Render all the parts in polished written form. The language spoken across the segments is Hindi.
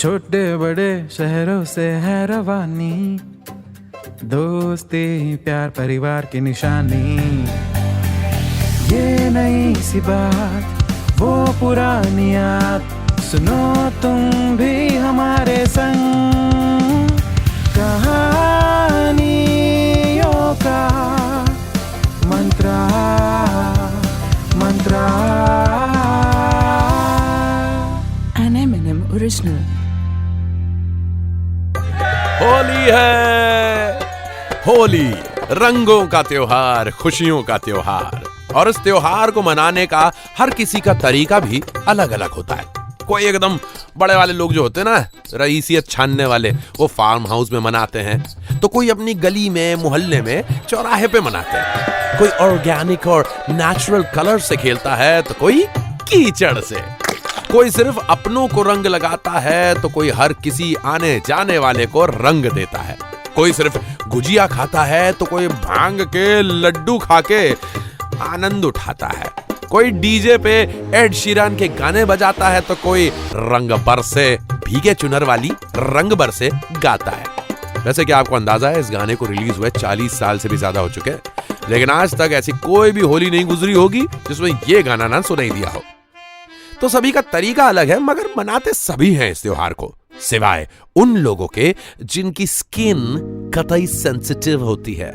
छोटे बड़े शहरों से है रवानी, दोस्ती प्यार परिवार की निशानी। ये नई सी बात वो पुरानी याद, सुनो तुम भी हमारे संग। कहानियों का मंत्रा मंत्रा। An M&M original। होली है, होली रंगों का त्योहार, खुशियों का त्योहार। और इस त्योहार को मनाने का हर किसी का तरीका भी अलग अलग होता है। कोई एकदम बड़े वाले लोग जो होते हैं ना, रईसियत छानने वाले, वो फार्म हाउस में मनाते हैं। तो कोई अपनी गली में, मोहल्ले में, चौराहे पे मनाते हैं। कोई ऑर्गेनिक और नेचुरल कलर से खेलता है, तो कोई कीचड़ से। कोई सिर्फ अपनों को रंग लगाता है, तो कोई हर किसी आने जाने वाले को रंग देता है। कोई सिर्फ गुजिया खाता है, तो कोई भांग के लड्डू खा के आनंद उठाता है। कोई डीजे पे एड शीरन के गाने बजाता है, तो कोई रंग बरसे भीगे चुनर वाली रंग बरसे गाता है। वैसे क्या आपको अंदाजा है, इस गाने को रिलीज हुए 40 साल से भी ज्यादा हो चुके हैं, लेकिन आज तक ऐसी कोई भी होली नहीं गुजरी होगी जिसमें ये गाना ना सुनाई दिया हो। तो सभी का तरीका अलग है, मगर मनाते सभी हैं इस त्योहार को, सिवाय उन लोगों के जिनकी स्किन कतई सेंसिटिव होती है।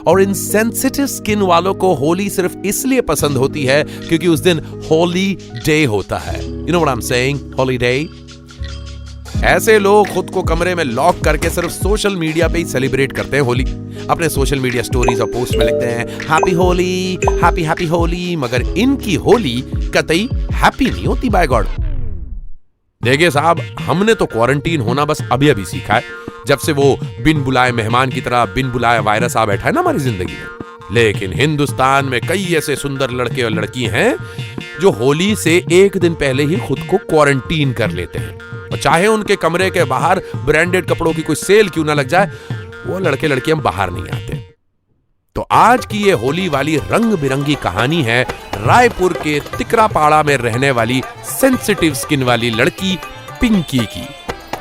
और इन सेंसिटिव स्किन वालों को होली सिर्फ इसलिए पसंद होती है क्योंकि उस दिन होली डे होता है। You know what I am saying, Holi day. ऐसे लोग खुद को कमरे में लॉक करके सिर्फ सोशल मीडिया पे ही सेलिब्रेट करते हैं होली। अपने सोशल मीडिया स्टोरीज और पोस्ट में लिखते हैं happy Holi, happy happy Holi, मगर इनकी होली कतई हैप्पी नहीं होती, बाय गॉड। देखिए साहब, हमने तो क्वारंटीन होना बस अभी अभी सीखा है, जब से वो बिन बुलाए मेहमान की तरह बिन बुलाए वायरस आ बैठा है ना हमारी जिंदगी में। लेकिन हिंदुस्तान में कई ऐसे सुंदर लड़के और लड़की हैं जो होली से एक दिन पहले ही खुद को क्वारंटीन कर लेते हैं। और चाहे उनके कमरे के बाहर ब्रांडेड कपड़ों की कोई सेल क्यों ना लग जाए, वो लड़के लड़कियां बाहर नहीं आते। तो आज की ये होली वाली रंग बिरंगी कहानी है रायपुर के तिकरापाड़ा में रहने वाली सेंसिटिव स्किन वाली लड़की पिंकी की,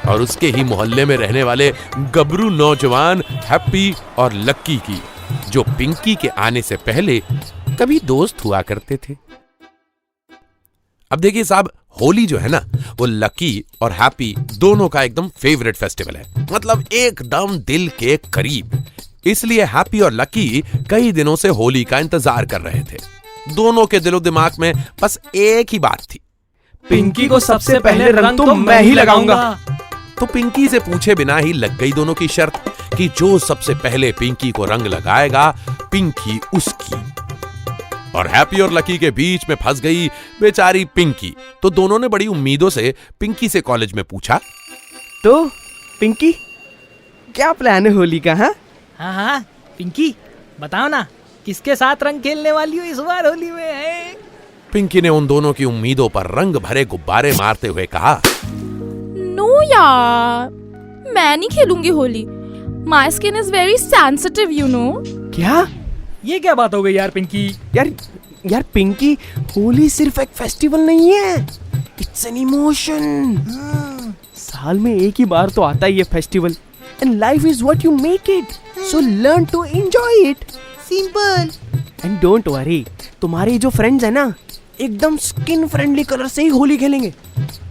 और उसके ही मोहल्ले में रहने वाले गबरू नौजवान हैप्पी और लक्की की, जो पिंकी के आने से पहले कभी दोस्त हुआ करते थे। अब देखिए साहब, होली जो है ना, वो लकी और हैप्पी दोनों का एकदम फेवरेट फेस्टिवल है, मतलब एकदम दिल के करीब। इसलिए हैप्पी और लकी कई दिनों से होली का इंतजार कर रहे थे। दोनों के दिलो दिमाग में बस एक ही बात थी, पिंकी को सबसे पहले रंग तो मैं ही लगाऊंगा। तो पिंकी से पूछे बिना ही लग गई दोनों की शर्त कि जो सबसे पहले पिंकी को रंग लगाएगा, पिंकी उसकी। और हैप्पी और लकी के बीच में फंस गई बेचारी पिंकी। तो दोनों ने बड़ी उम्मीदों से पिंकी से कॉलेज में पूछा, तो पिंकी, क्या प्लान है होली का? हाँ, पिंकी बताओ ना, किसके साथ रंग खेलने वाली हो इस बार होली में है? पिंकी ने उन दोनों की उम्मीदों पर रंग भरे गुब्बारे मारते हुए कहा, नो यार, मैं नहीं खेलूंगी Holi. My skin is very sensitive, you know. क्या? ये क्या बात हो गई यार पिंकी? यार पिंकी, होली सिर्फ एक फेस्टिवल नहीं है, इट्स एन इमोशन। साल में एक ही बार तो आता है ये festival, and life is what you make it, so learn to enjoy it, simple. And don't worry, तुम्हारे जो फ्रेंड्स है ना, एकदम स्किन फ्रेंडली कलर से ही होली खेलेंगे,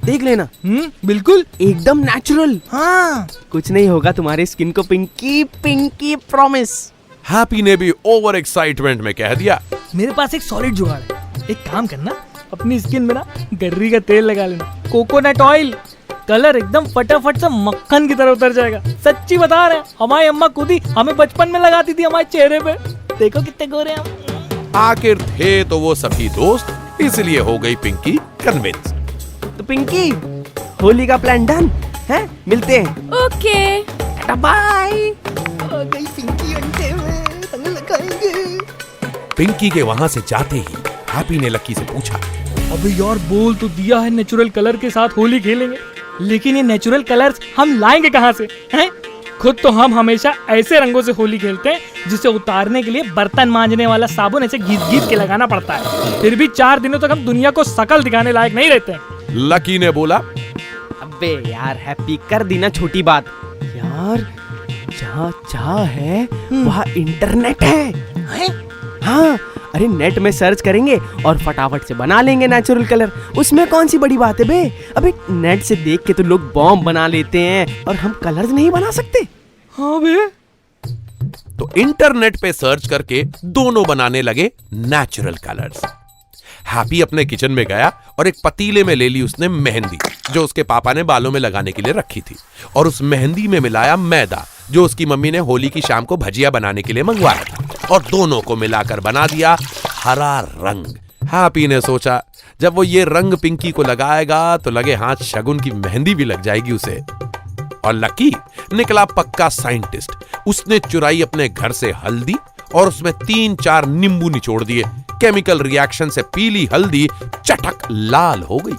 देख लेना। बिल्कुल एकदम नेचुरल। हाँ, कुछ नहीं होगा तुम्हारे स्किन को पिंकी, पिंकी प्रॉमिस। हैप्पी ने भी ओवर एक्साइटमेंट में कह दिया, मेरे पास एक सॉलिड जुगाड़ है। एक काम करना, अपनी स्किन में ना गर्री का तेल लगा लेना, कोकोनट ऑयल, कलर एकदम फटाफट से मक्खन की तरह उतर जाएगा। सच्ची बता रहे हैं, हमारी अम्मा खुद ही हमें बचपन में लगाती थी हमारे चेहरे पे। देखो कितने गोरे हम। आखिर थे तो वो सभी दोस्त, इसलिए हो गई पिंकी कन्विंस। तो पिंकी, होली का प्लान डन है, मिलते हैं। Okay, bye. गई पिंकी अंडे में रंग लगाएंगे। पिंकी के वहां से जाते ही हैप्पी ने लकी से पूछा, अबे यार बोल तो दिया है नेचुरल कलर के साथ होली खेलेंगे, लेकिन ये नेचुरल कलर्स हम लाएंगे कहाँ से हैं? खुद तो हम हमेशा ऐसे रंगों से होली खेलते हैं जिसे उतारने के लिए बर्तन मांजने वाला साबुन ऐसे घिस घिस के लगाना पड़ता है। फिर भी 4 दिनों तक हम दुनिया को शकल दिखाने लायक नहीं रहते हैं। लकी ने बोला, अबे यार हैप्पी, कर दी ना छोटी बात यार। जहाँ चाह है वहाँ इंटरनेट है? हाँ, अरे नेट में सर्च करेंगे और फटाफट से बना लेंगे नेचुरल कलर। उसमें कौन सी बड़ी बात है बे? अबे नेट से देख के तो लोग बॉम्ब बना लेते हैं, और हम कलर्स नहीं बना सकते? हाँ बे। तो इंटरनेट पे सर्च करके दोनों बनाने लगे नेचुरल कलर्स। हैप्पी अपने किचन में गया और एक पतीले में ले ली उसने मेहंदी, जो उसके पापा ने बालों में लगाने के लिए रखी थी, और उस मेहंदी में मिलाया मैदा, जो उसकी मम्मी ने होली की शाम को भजिया बनाने के लिए मंगवाया था, और दोनों को मिलाकर बना दिया हरा रंग। हैप्पी ने सोचा जब वो ये रंग पिंकी को लगाएगा तो लगे हाथ शगुन की मेहंदी भी लग जाएगी उसे। और लकी निकला पक्का साइंटिस्ट। उसने चुराई अपने घर से हल्दी और उसमें 3-4 नींबू निचोड़ दिए। केमिकल रिएक्शन से पीली हल्दी चटक लाल हो गई,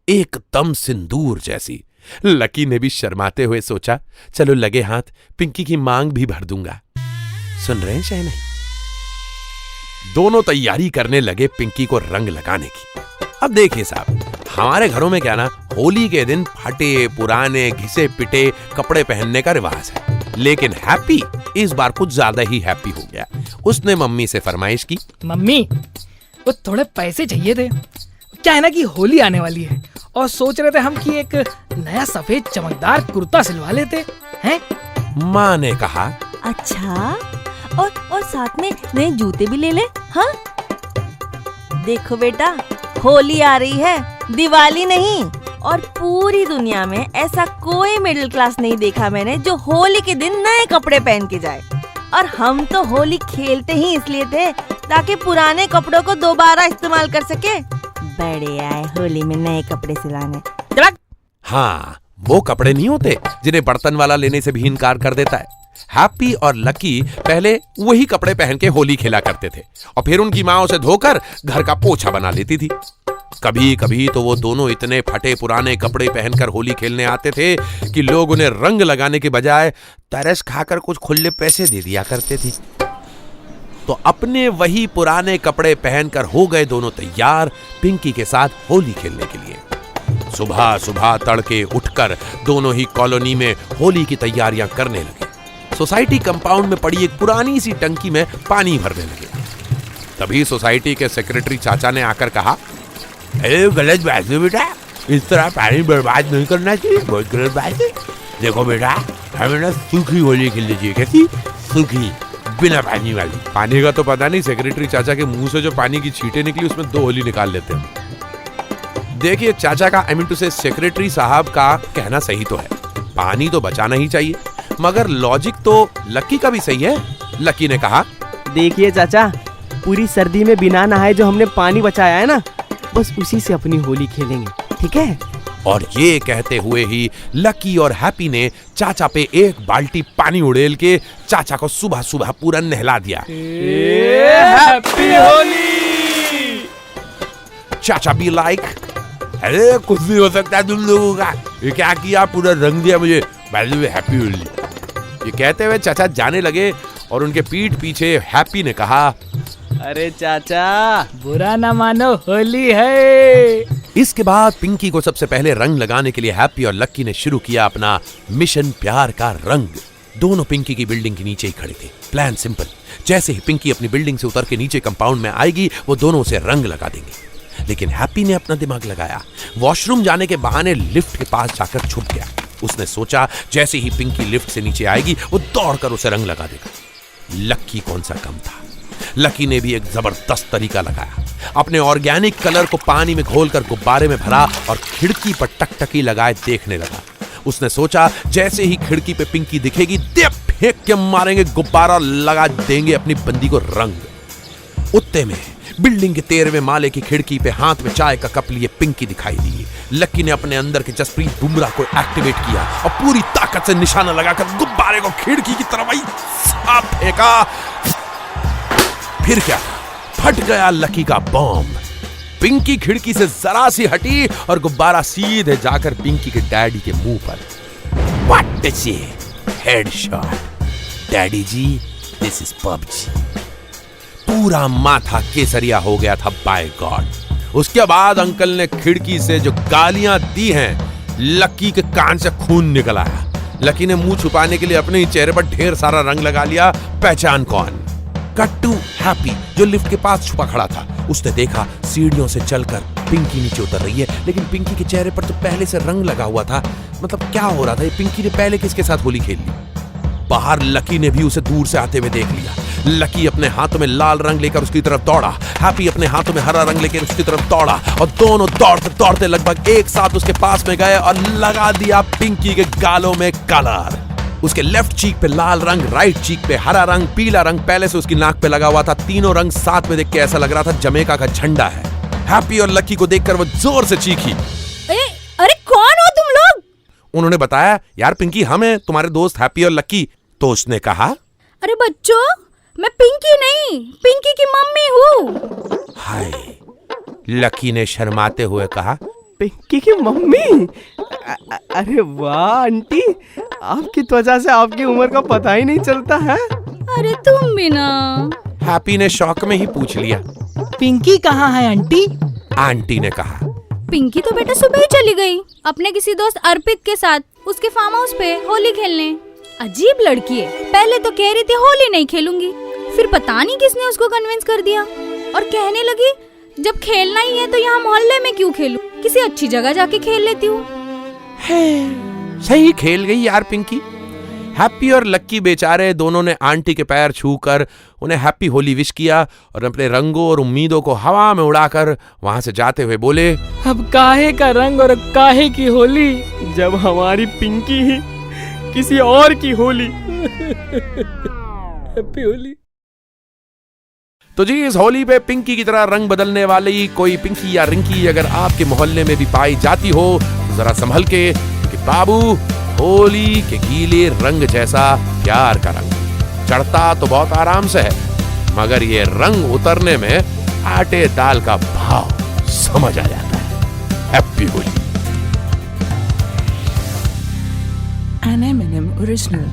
एकदम सिंदूर जैसी। लकी ने भी शर्माते हुए सोचा चलो लगे हाथ पिंकी की मांग भी भर दूंगा। सुन रहे हैं शहनाई? दोनों तैयारी करने लगे पिंकी को रंग लगाने की। अब देखिए साहब, हमारे घरों में क्या ना, होली के दिन फटे पुराने घिसे पिटे कपड़े पहनने का रिवाज है, लेकिन हैप्पी इस बार कुछ ज्यादा ही हैप्पी हो गया। उसने मम्मी से फरमाइश की, मम्मी वो थोड़े पैसे चाहिए थे। क्या है ना कि होली आने वाली है और सोच रहे थे हम कि एक नया सफेद चमकदार कुर्ता सिलवा लेते हैं। माँ ने कहा, अच्छा, और साथ में नए जूते भी ले ले। हाँ देखो बेटा, होली आ रही है, दिवाली नहीं। और पूरी दुनिया में ऐसा कोई मिडिल क्लास नहीं देखा मैंने जो होली के दिन नए कपड़े पहन के जाए। और हम तो होली खेलते ही इसलिए थे ताकि पुराने कपड़ों को दोबारा इस्तेमाल कर सके। बड़े आए होली में नए कपड़े सिलाने। हाँ, वो कपड़े नहीं होते जिन्हें बर्तन वाला लेने से भी इनकार कर देता है। हैप्पी और लकी पहले वही कपड़े पहन के होली खेला करते थे और फिर उनकी माँ उसे धोकर घर का पोछा बना लेती थी। कभी कभी तो वो दोनों इतने फटे पुराने कपड़े पहनकर होली खेलने आते थे कि लोग उन्हें रंग लगाने के बजाय तरस खाकर कुछ खुले पैसे दे दिया करते थे। तो अपने वही पुराने कपड़े पहनकर हो गए दोनों तैयार पिंकी के साथ होली खेलने के लिए। सुबह सुबह तड़के उठकर दोनों ही कॉलोनी में होली की तैयारियां करने लगे। सोसाइटी कंपाउंड में पड़ी एक पुरानी सी टंकी में पानी भरने लगे। तभी सोसाइटी के सेक्रेटरी चाचा ने आकर कहा, गलत बात है बेटा, इस तरह पानी बर्बाद नहीं करना चाहिए, बहुत गलत बात है। देखो बेटा, हमें ना सूखी होली खेलनी चाहिए। कैसी सूखी? बिना पानी वाली। पानी का तो पता नहीं, सेक्रेटरी चाचा के मुंह से जो पानी की छींटे निकली उसमें 2 होली निकाल लेते हैं। देखिए चाचा का, आई मीन टू से सेक्रेटरी साहब का कहना सही तो है, पानी तो बचाना ही चाहिए, मगर लॉजिक तो लकी का भी सही है। लकी ने कहा, देखिए चाचा, पूरी सर्दी में बिना नहाए जो हमने पानी बचाया है ना, बस उसी से अपनी होली खेलेंगे, ठीक है? और ये कहते हुए ही लकी और हैप्पी ने चाचा पे एक बाल्टी पानी उड़ेल के चाचा को सुबह सुबह पूरा नहला दिया। हैप्पी होली। चाचा भी लाइक, अरे कुछ भी हो सकता है तुम लोगों का, ये क्या किया, पूरा रंग दिया मुझे, हैप्पी होली। ये कहते हुए चाचा जाने लगे और उनके पीठ पीछे हैप्पी ने कहा, अरे चाचा बुरा ना मानो, होली है। इसके बाद पिंकी को सबसे पहले रंग लगाने के लिए हैप्पी और लक्की ने शुरू किया अपना मिशन प्यार का रंग। दोनों पिंकी की बिल्डिंग के नीचे ही खड़े थे। प्लान सिंपल, जैसे ही पिंकी अपनी बिल्डिंग से उतर के नीचे कंपाउंड में आएगी वो दोनों उसे रंग लगा देंगे। लेकिन हैप्पी ने अपना दिमाग लगाया, वॉशरूम जाने के बहाने लिफ्ट के पास जाकर छुप गया। उसने सोचा जैसे ही पिंकी लिफ्ट से नीचे आएगी वो दौड़कर उसे रंग लगा देगा। लक्की कौन सा कम था, लकी ने भी एक जबरदस्त तरीका लगाया। अपने ऑर्गेनिक कलर को पानी में घोलकर गुब्बारे में भरा और खिड़की पर टकटकी लगाए देखने लगा। उसने सोचा जैसे ही खिड़की पे पिंकी दिखेगी दे फेंक के मारेंगे, गुब्बारा लगा देंगे अपनी बंदी को रंग। उतने में बिल्डिंग के 13वें माले की खिड़की पे हाथ में चाय का कप लिए पिंकी दिखाई दी। लक्की ने अपने अंदर के जसप्रीत बुमराह को एक्टिवेट किया और पूरी ताकत से निशाना लगाकर गुब्बारे को खिड़की की तरफ फेंका। फिर क्या, फट गया लकी का बॉम्ब। पिंकी खिड़की से जरा सी हटी और गुब्बारा सीधे जाकर पिंकी के डैडी के मुंह पर। What is it? Headshot. Daddy ji, this is PUBG. पूरा माथा केसरिया हो गया था, बाय गॉड। उसके बाद अंकल ने खिड़की से जो गालियां दी हैं लकी के कान से खून निकल आया। लकी ने मुंह छुपाने के लिए अपने ही चेहरे पर ढेर सारा रंग लगा लिया। पहचान कौन? कट्टू हैप्पी, जो लिफ्ट के पास छुपा खड़ा था। उसने देखा सीढ़ियों से चलकर पिंकी नीचे उतर रही है, लेकिन पिंकी के चेहरे पर तो पहले से रंग लगा हुआ था। मतलब क्या हो रहा था? ये पिंकी ने पहले किसके साथ होली खेल ली? बाहर लकी ने भी उसे दूर से आते हुए देख लिया। लकी अपने हाथों में लाल रंग लेकर उसकी तरफ दौड़ा, हैप्पी अपने हाथों में हरा रंग लेकर उसकी तरफ दौड़ा, और दोनों दौड़ते दौड़ते लगभग एक साथ उसके पास में गए और लगा दिया पिंकी के गालों में कलर। उसके लेफ्ट चीक पे लाल रंग, राइट चीक पे हरा रंग, पीला रंग पहले से उसकी नाक पे लगा हुआ था। तीनों रंग साथ में देख के ऐसा लग रहा था जमैका का झंडा है। हैप्पी और लकी को देखकर वो जोर से चीखी। अरे कौन हो तुम लोग? उन्होंने बताया, यार पिंकी हम हैं, तुम्हारे दोस्त हैप्पी और लकी। तो उसने कहा, अरे बच्चों, मैं पिंकी नहीं, पिंकी की मम्मी हूँ। हाय। लकी ने शर्माते हुए कहा, पिंकी की मम्मी? अरे वाह आंटी, आपकी त्वचा से आपकी उम्र का पता ही नहीं चलता है। अरे तुम भी ना। हैप्पी ने शौक में ही पूछ लिया। पिंकी कहाँ है आंटी? आंटी ने कहा, पिंकी तो बेटा सुबह ही चली गई अपने किसी दोस्त अर्पित के साथ उसके फार्म हाउस पे होली खेलने। अजीब लड़की है, पहले तो कह रही थी होली नहीं खेलूंगी, फिर पता नहीं किसने उसको कन्विंस कर दिया और कहने लगी जब खेलना ही है तो यहाँ मोहल्ले में क्यों खेलूं, किसी अच्छी जगह जाके खेल लेती हूँ। सही खेल गई यार पिंकी। हैप्पी और लक्की बेचारे दोनों ने आंटी के पैर छूकर उन्हें हैप्पी होली विश किया और अपने रंगों और उम्मीदों को हवा में उड़ाकर वहां से जाते हुए बोले, अब काहे का रंग और काहे की होली, जब हमारी पिंकी ही किसी और की होली। हैप्पी होली। तो जी इस होली पे पिंकी की तरह रंग बदलने वाली कोई पिंकी या रिंकी अगर आपके मोहल्ले में भी पाई जाती हो तो जरा संभल के, कि बाबू होली के गीले रंग जैसा प्यार का रंग चढ़ता तो बहुत आराम से है, मगर ये रंग उतरने में आटे दाल का भाव समझ आ जाता है। Happy Holi. An M&M original.